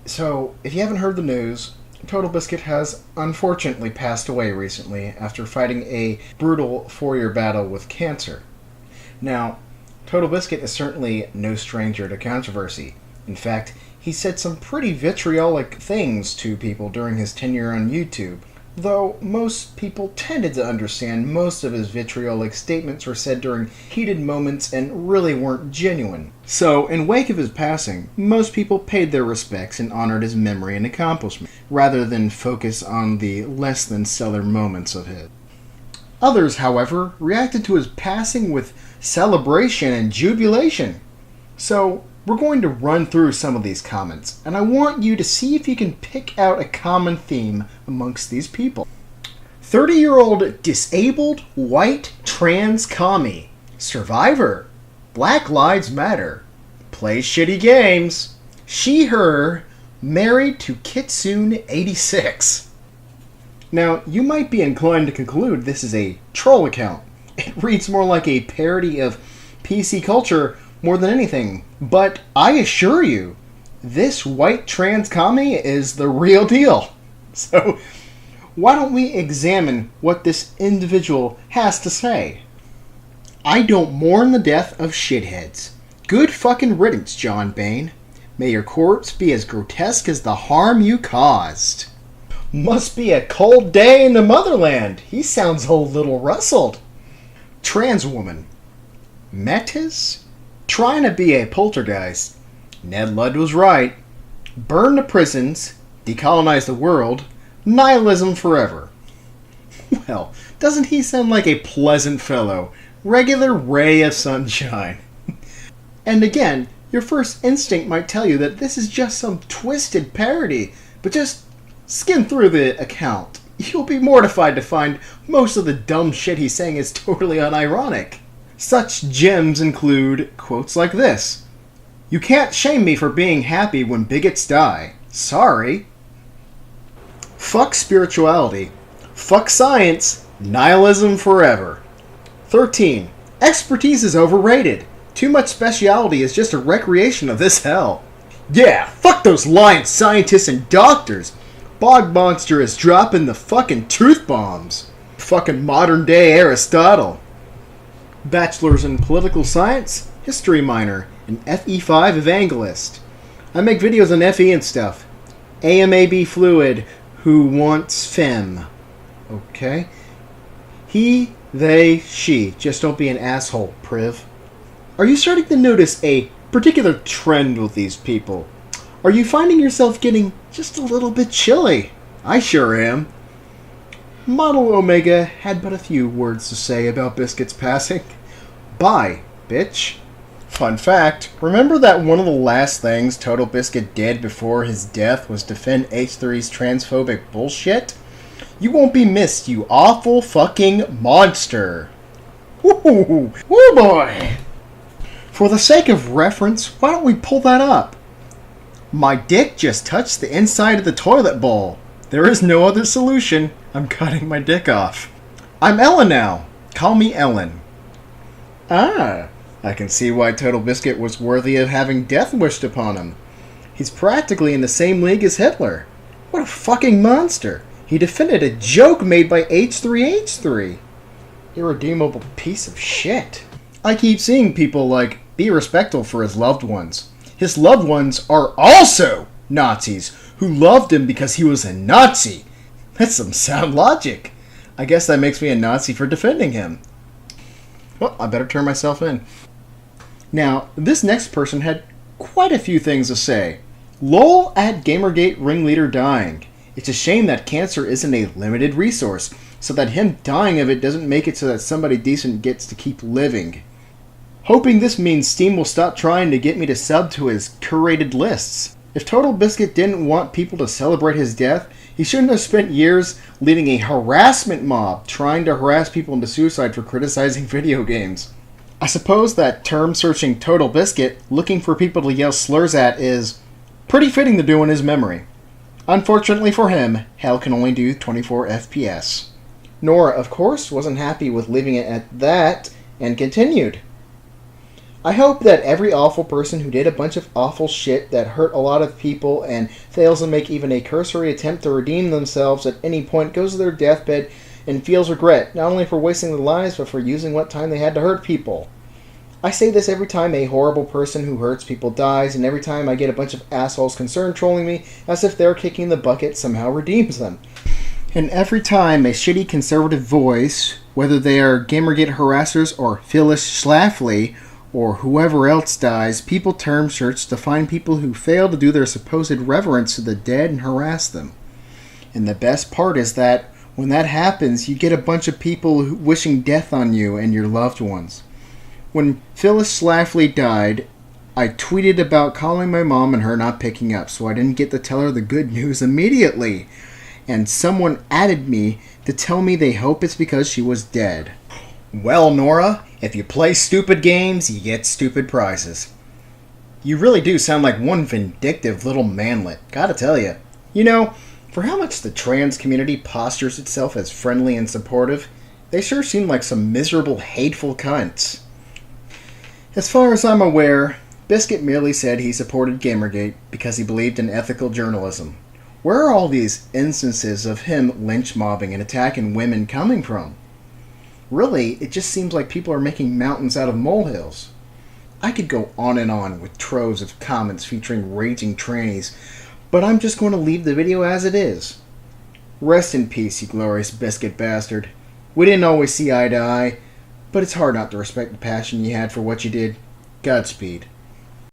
So, if you haven't heard the news, Total Biscuit has unfortunately passed away recently after fighting a brutal 4-year battle with cancer. Now, Total Biscuit is certainly no stranger to controversy. In fact, he said some pretty vitriolic things to people during his tenure on YouTube, though most people tended to understand most of his vitriolic statements were said during heated moments and really weren't genuine. So, in wake of his passing, most people paid their respects and honored his memory and accomplishment, rather than focus on the less than stellar moments of his. Others, however, reacted to his passing with celebration and jubilation. So, we're going to run through some of these comments, and I want you to see if you can pick out a common theme amongst these people. 30-year-old disabled white trans commie. Survivor. Black Lives Matter. Plays shitty games. She/her. Married to Kitsune 86. Now, you might be inclined to conclude this is a troll account. It reads more like a parody of PC culture more than anything. But I assure you, this white trans commie is the real deal. So, why don't we examine what this individual has to say? I don't mourn the death of shitheads. Good fucking riddance, John Bain. May your corpse be as grotesque as the harm you caused. Must be a cold day in the motherland. He sounds a little rustled. Trans woman. Metis? Trying to be a poltergeist. Ned Ludd was right. Burn the prisons. Decolonize the world. Nihilism forever. Well, doesn't he sound like a pleasant fellow? Regular ray of sunshine. And again, your first instinct might tell you that this is just some twisted parody, but just skim through the account. You'll be mortified to find most of the dumb shit he's saying is totally unironic. Such gems include quotes like this. You can't shame me for being happy when bigots die. Sorry. Fuck spirituality. Fuck science. Nihilism forever. 13. Expertise is overrated. Too much speciality is just a recreation of this hell. Yeah, fuck those lying scientists and doctors. Bog Monster is dropping the fucking truth bombs. Fucking modern day Aristotle. Bachelor's in Political Science, History minor, and FE5 Evangelist. I make videos on FE and stuff. AMAB fluid, who wants fem. Okay. He, they, she. Just don't be an asshole, priv. Are you starting to notice a particular trend with these people? Are you finding yourself getting just a little bit chilly? I sure am. Model Omega had but a few words to say about Biscuit's passing. Bye, bitch. Fun fact, remember that one of the last things Total Biscuit did before his death was defend H3's transphobic bullshit? You won't be missed, you awful fucking monster. Woo boy! For the sake of reference, why don't we pull that up? My dick just touched the inside of the toilet bowl. There is no other solution. I'm cutting my dick off. I'm Ellen now. Call me Ellen. Ah, I can see why Total Biscuit was worthy of having death wished upon him. He's practically in the same league as Hitler. What a fucking monster. He defended a joke made by H3H3. Irredeemable piece of shit. I keep seeing people like, be respectful for his loved ones. His loved ones are also Nazis who loved him because he was a Nazi. That's some sound logic. I guess that makes me a Nazi for defending him. Well, I better turn myself in. Now, this next person had quite a few things to say. Lol at Gamergate ringleader dying. It's a shame that cancer isn't a limited resource, so that him dying of it doesn't make it so that somebody decent gets to keep living. Hoping this means Steam will stop trying to get me to sub to his curated lists. If Total Biscuit didn't want people to celebrate his death, he shouldn't have spent years leading a harassment mob trying to harass people into suicide for criticizing video games. I suppose that term-searching Total Biscuit looking for people to yell slurs at is pretty fitting to do in his memory. Unfortunately for him, hell can only do 24 FPS. Nora, of course, wasn't happy with leaving it at that and continued. I hope that every awful person who did a bunch of awful shit that hurt a lot of people and fails to make even a cursory attempt to redeem themselves at any point goes to their deathbed and feels regret, not only for wasting their lives, but for using what time they had to hurt people. I say this every time a horrible person who hurts people dies, and every time I get a bunch of assholes concerned trolling me as if their kicking the bucket somehow redeems them. And every time a shitty conservative voice, whether they are Gamergate harassers or Phyllis Schlafly, or whoever else dies, people turn church to find people who fail to do their supposed reverence to the dead and harass them. And the best part is that when that happens, you get a bunch of people wishing death on you and your loved ones. When Phyllis Schlafly died, I tweeted about calling my mom and her not picking up, so I didn't get to tell her the good news immediately. And someone added me to tell me they hope it's because she was dead. Well, Nora, if you play stupid games, you get stupid prizes. You really do sound like one vindictive little manlet, gotta tell you. You know, for how much the trans community postures itself as friendly and supportive, they sure seem like some miserable, hateful cunts. As far as I'm aware, Biscuit merely said he supported Gamergate because he believed in ethical journalism. Where are all these instances of him lynch mobbing and attacking women coming from? Really, it just seems like people are making mountains out of molehills. I could go on and on with troves of comments featuring raging trannies, but I'm just going to leave the video as it is. Rest in peace, you glorious biscuit bastard. We didn't always see eye to eye, but it's hard not to respect the passion you had for what you did. Godspeed.